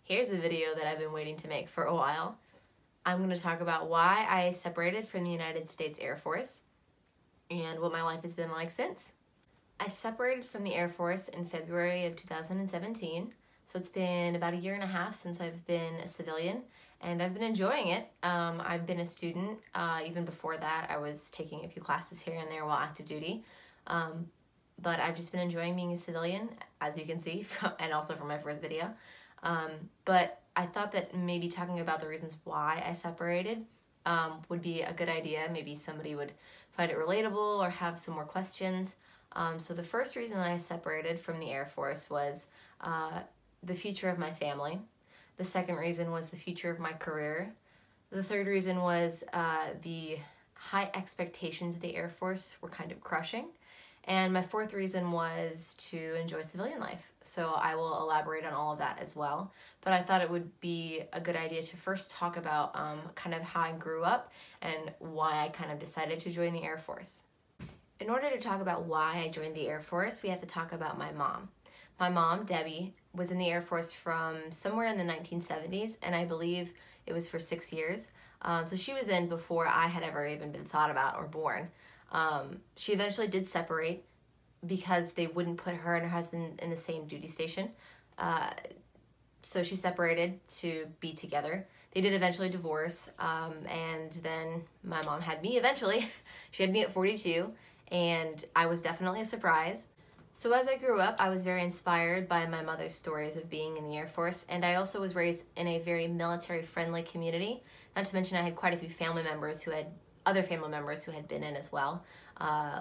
Here's a video that I've been waiting to make for a while. I'm going to talk about why I separated from the United States Air Force and what my life has been like since. I separated from the Air Force in February of 2017, so it's been about a year and a half since I've been a civilian, and I've been enjoying it. I've been a student. Even before that, I was taking a few classes here and there while active duty. But I've just been enjoying being a civilian, as you can see, and also from my first video. But I thought that maybe talking about the reasons why I separated would be a good idea. Maybe somebody would find it relatable or have some more questions. So the first reason that I separated from the Air Force was the future of my family. The second reason was the future of my career. The third reason was the high expectations of the Air Force were kind of crushing. And my fourth reason was to enjoy civilian life. So I will elaborate on all of that as well. But I thought it would be a good idea to first talk about kind of how I grew up and why I kind of decided to join the Air Force. In order to talk about why I joined the Air Force, we have to talk about my mom. My mom, Debbie, was in the Air Force from somewhere in the 1970s, and I believe it was for 6 years. So she was in before I had ever even been thought about or born. She eventually did separate because they wouldn't put her and her husband in the same duty station. So she separated to be together. They did eventually divorce, and then my mom had me eventually. She had me at 42, and I was definitely a surprise. So as I grew up, I was very inspired by my mother's stories of being in the Air Force, and I also was raised in a very military-friendly community. Not to mention I had quite a few family members who had other family members who had been in as well,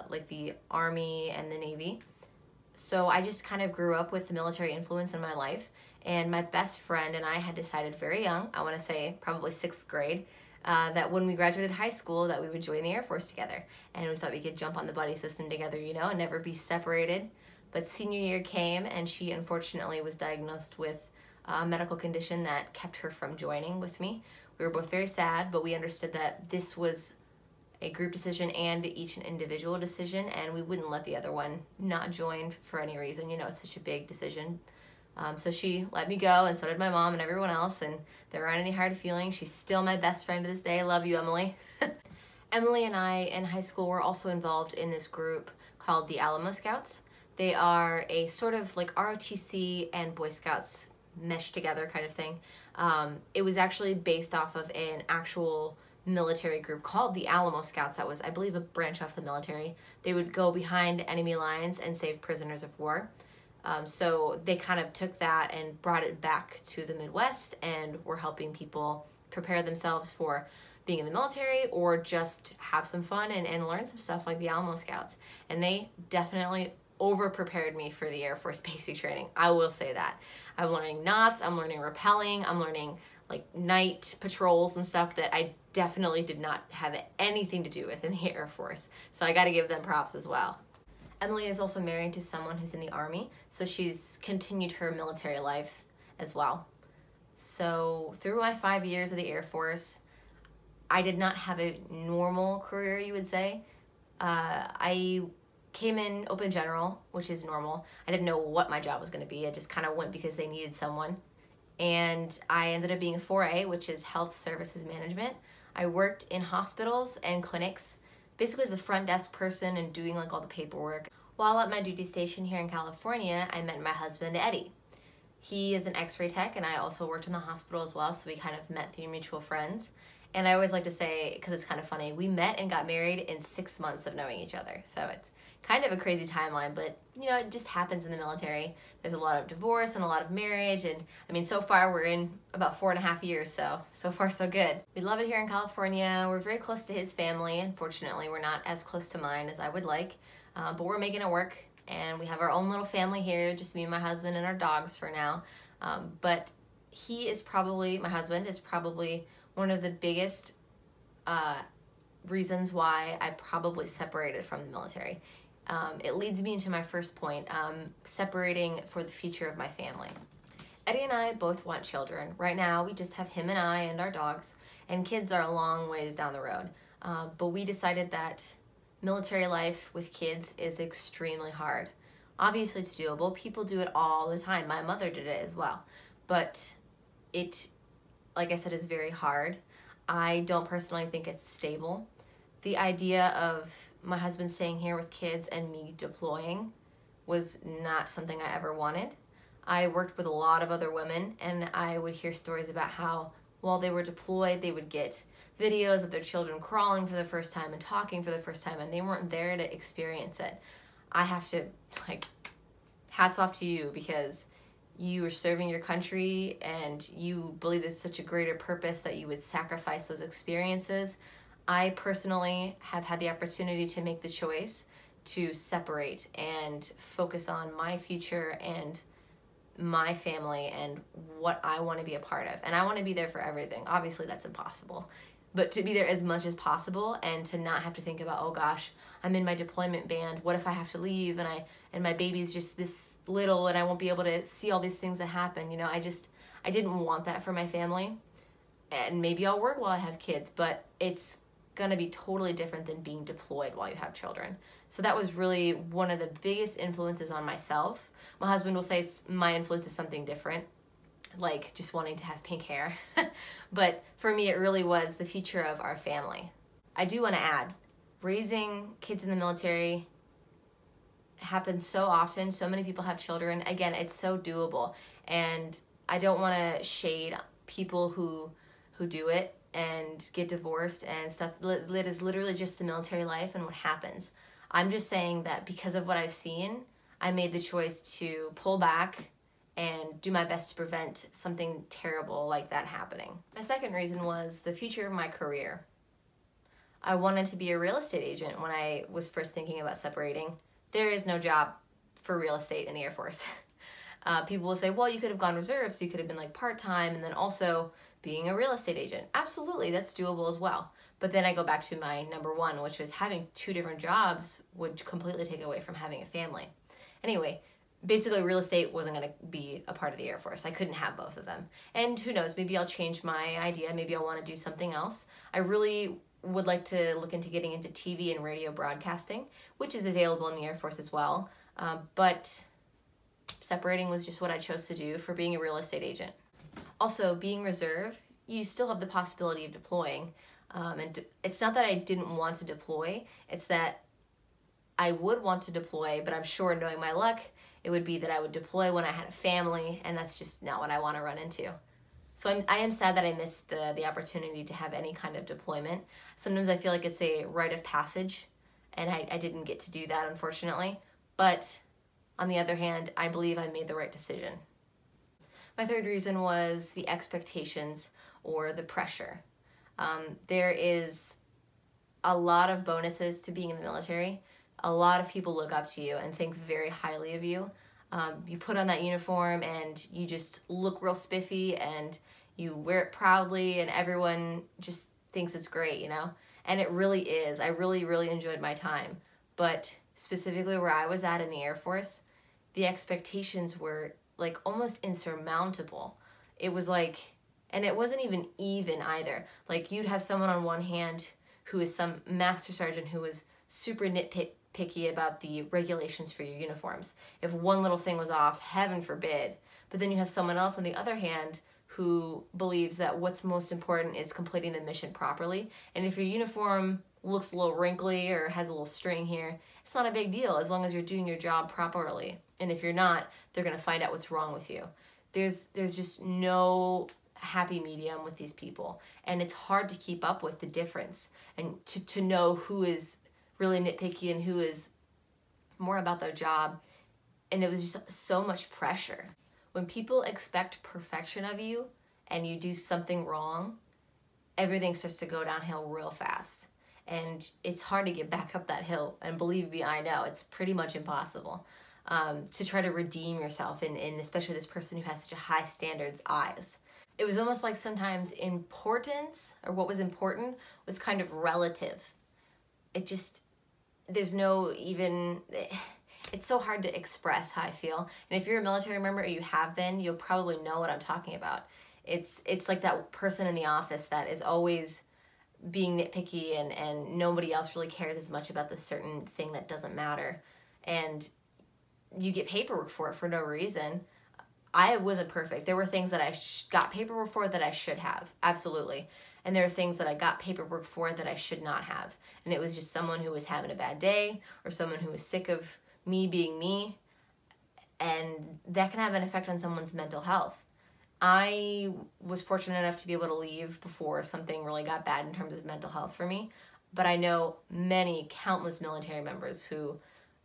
like the Army and the Navy. So I just kind of grew up with the military influence in my life, and my best friend and I had decided very young, I want to say probably 6th grade, that when we graduated high school that we would join the Air Force together. And we thought we could jump on the buddy system together, you know, and never be separated. But senior year came, and she unfortunately was diagnosed with a medical condition that kept her from joining with me. We were both very sad, but we understood that this was a group decision and each an individual decision, and we wouldn't let the other one not join for any reason. You know, it's such a big decision. So she let me go, and so did my mom and everyone else, and there aren't any hard feelings. She's still my best friend to this day. I love you, Emily. Emily and I in high school were also involved in this group called the Alamo Scouts. They are a sort of like ROTC and Boy Scouts meshed together kind of thing. It was actually based off of an actual military group called the Alamo Scouts that was, I believe, a branch off the military. They would go behind enemy lines and save prisoners of war. So they kind of took that and brought it back to the Midwest and were helping people prepare themselves for being in the military or just have some fun and learn some stuff like the Alamo Scouts. And they definitely over-prepared me for the Air Force basic training. I will say that. I'm learning knots, I'm learning rappelling, I'm learning like night patrols and stuff that I definitely did not have anything to do with in the Air Force. So I got to give them props as well. Emily is also married to someone who's in the Army, so she's continued her military life as well. So through my 5 years of the Air Force, I did not have a normal career, you would say. I came in open general, which is normal. I didn't know what my job was going to be. I just kind of went because they needed someone. And I ended up being a 4A, which is Health Services Management. I worked in hospitals and clinics, basically as a front desk person and doing like all the paperwork. While at my duty station here in California, I met my husband, Eddie. He is an x-ray tech, and I also worked in the hospital as well, so we kind of met through mutual friends. And I always like to say, because it's kind of funny, we met and got married in 6 months of knowing each other. So it's kind of a crazy timeline, but you know, it just happens in the military. There's a lot of divorce and a lot of marriage, and I mean, so far we're in about 4.5 years, so far so good. We love it here in California. We're very close to his family. Unfortunately, we're not as close to mine as I would like, but we're making it work, and we have our own little family here, just me and my husband and our dogs for now. But he is probably, my husband is probably one of the biggest reasons why I probably separated from the military. It leads me into my first point, separating for the future of my family. Eddie and I both want children. Right now, we just have him and I and our dogs, and kids are a long ways down the road. But we decided that military life with kids is extremely hard. Obviously, it's doable. People do it all the time. My mother did it as well. But it, like I said, is very hard. I don't personally think it's stable. The idea of my husband staying here with kids and me deploying was not something I ever wanted. I worked with a lot of other women, and I would hear stories about how while they were deployed, they would get videos of their children crawling for the first time and talking for the first time, and they weren't there to experience it. I have to, like, hats off to you, because you are serving your country and you believe there's such a greater purpose that you would sacrifice those experiences. I personally have had the opportunity to make the choice to separate and focus on my future and my family and what I want to be a part of. And I want to be there for everything. Obviously, that's impossible. But to be there as much as possible and to not have to think about, oh gosh, I'm in my deployment band. What if I have to leave and my baby's just this little and I won't be able to see all these things that happen. You know, I didn't want that for my family. And maybe I'll work while I have kids, but it's going to be totally different than being deployed while you have children. So that was really one of the biggest influences on myself. My husband will say my influence is something different, like just wanting to have pink hair. But for me, it really was the future of our family. I do want to add, raising kids in the military happens so often. So many people have children. Again, it's so doable. And I don't want to shade people who do it and get divorced and stuff. It is literally just the military life and what happens. I'm just saying that because of what I've seen, I made the choice to pull back and do my best to prevent something terrible like that happening. My second reason was the future of my career. I wanted to be a real estate agent when I was first thinking about separating. There is no job for real estate in the Air Force. People will say, well, you could have gone reserve, so you could have been like part-time and then also being a real estate agent. Absolutely, that's doable as well. But then I go back to my number one, which was having 2 different jobs would completely take away from having a family. Anyway, basically real estate wasn't going to be a part of the Air Force. I couldn't have both of them. And who knows, maybe I'll change my idea. Maybe I'll want to do something else. I really would like to look into getting into TV and radio broadcasting, which is available in the Air Force as well. But separating was just what I chose to do for being a real estate agent. Also, being reserve, you still have the possibility of deploying. And it's not that I didn't want to deploy, it's that I would want to deploy, but I'm sure, knowing my luck, it would be that I would deploy when I had a family, and that's just not what I want to run into. So I am sad that I missed the opportunity to have any kind of deployment. Sometimes I feel like it's a rite of passage, and I didn't get to do that, unfortunately. But on the other hand, I believe I made the right decision. My third reason was the expectations or the pressure. There is a lot of bonuses to being in the military. A lot of people look up to you and think very highly of you. You put on that uniform and you just look real spiffy and you wear it proudly and everyone just thinks it's great, you know? And it really is. I really, really enjoyed my time. But specifically where I was at in the Air Force, the expectations were like almost insurmountable. It was like, and it wasn't even either. Like you'd have someone on one hand who is some master sergeant who was super nitpicky about the regulations for your uniforms. If one little thing was off, heaven forbid. But then you have someone else on the other hand who believes that what's most important is completing the mission properly. And if your uniform looks a little wrinkly or has a little string here, it's not a big deal as long as you're doing your job properly. And if you're not, they're going to find out what's wrong with you. There's just no happy medium with these people. And it's hard to keep up with the difference and to know who is really nitpicky and who is more about their job. And it was just so much pressure. When people expect perfection of you and you do something wrong, everything starts to go downhill real fast. And it's hard to get back up that hill. And believe me, I know, it's pretty much impossible to try to redeem yourself in especially this person who has such a high standards eyes. It was almost like sometimes importance, or what was important, was kind of relative. It just, there's no even, it's so hard to express how I feel. And if you're a military member or you have been, you'll probably know what I'm talking about. It's like that person in the office that is always being nitpicky and nobody else really cares as much about this certain thing that doesn't matter. And you get paperwork for it for no reason. I wasn't perfect. There were things that I got paperwork for that I should have, absolutely. And there are things that I got paperwork for that I should not have. And it was just someone who was having a bad day or someone who was sick of me being me. And that can have an effect on someone's mental health. I was fortunate enough to be able to leave before something really got bad in terms of mental health for me. But I know many, countless military members who,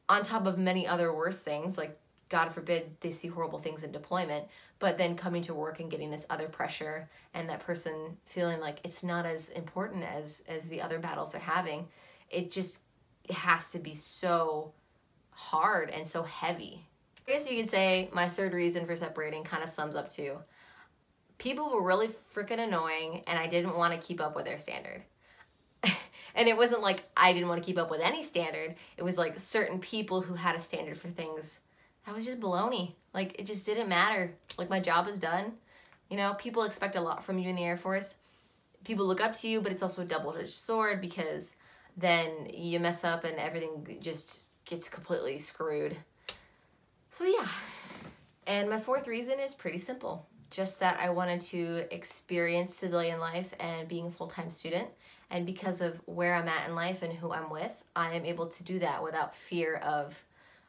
on top of many other worse things, like God forbid they see horrible things in deployment, but then coming to work and getting this other pressure and that person feeling like it's not as important as the other battles they're having, it has to be so hard and so heavy. I guess you could say my third reason for separating kind of sums up to people were really freaking annoying and I didn't want to keep up with their standard. And it wasn't like I didn't want to keep up with any standard. It was like certain people who had a standard for things. That was just baloney. Like, it just didn't matter. Like, my job is done. You know, people expect a lot from you in the Air Force. People look up to you, but it's also a double-edged sword because then you mess up and everything just gets completely screwed. So yeah. And my fourth reason is pretty simple. Just that I wanted to experience civilian life and being a full-time student. And because of where I'm at in life and who I'm with, I am able to do that without fear of,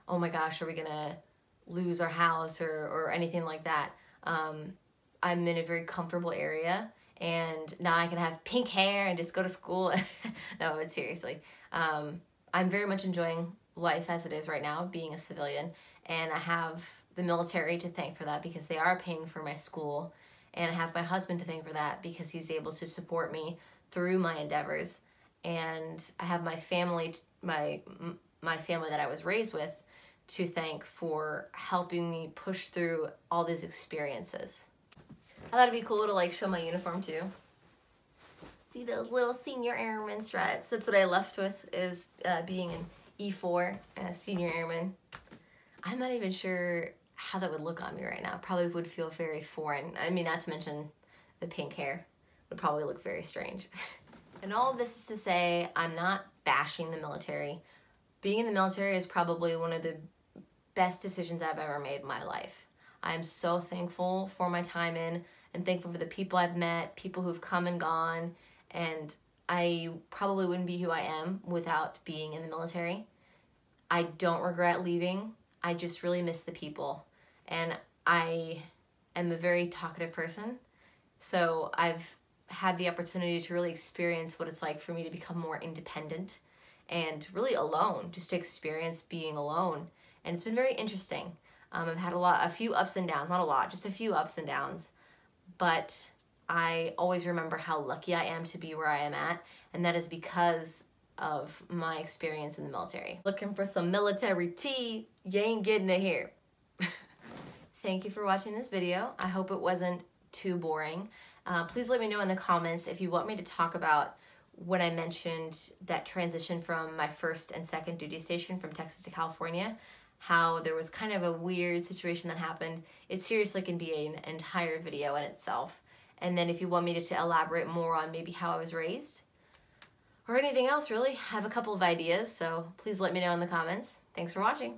oh my gosh, are we gonna lose our house or anything like that. I'm in a very comfortable area and now I can have pink hair and just go to school. No, but seriously, I'm very much enjoying life as it is right now, being a civilian, and I have the military to thank for that because they are paying for my school, and I have my husband to thank for that because he's able to support me through my endeavors, and I have my family, my family that I was raised with, to thank for helping me push through all these experiences. I thought it'd be cool to like show my uniform too. See those little senior airman stripes? That's what I left with, is being an E4 and a senior airman. I'm not even sure how that would look on me right now. Probably would feel very foreign. I mean, not to mention the pink hair would probably look very strange. And all of this is to say, I'm not bashing the military. Being in the military is probably one of the best decisions I've ever made in my life. I'm so thankful for my time in and thankful for the people I've met, people who've come and gone, and I probably wouldn't be who I am without being in the military. I don't regret leaving. I just really miss the people. And I am a very talkative person, so I've had the opportunity to really experience what it's like for me to become more independent and really alone, just to experience being alone. And it's been very interesting. I've had a few ups and downs, not a lot, just a few ups and downs, but I always remember how lucky I am to be where I am at, and that is because of my experience in the military. Looking for some military tea? You ain't getting it here. Thank you for watching this video. I hope it wasn't too boring. Please let me know in the comments if you want me to talk about when I mentioned that transition from my first and second duty station from Texas to California, how there was kind of a weird situation that happened. It seriously can be an entire video in itself. And then if you want me to elaborate more on maybe how I was raised or anything else really, I have a couple of ideas, so please let me know in the comments. Thanks for watching.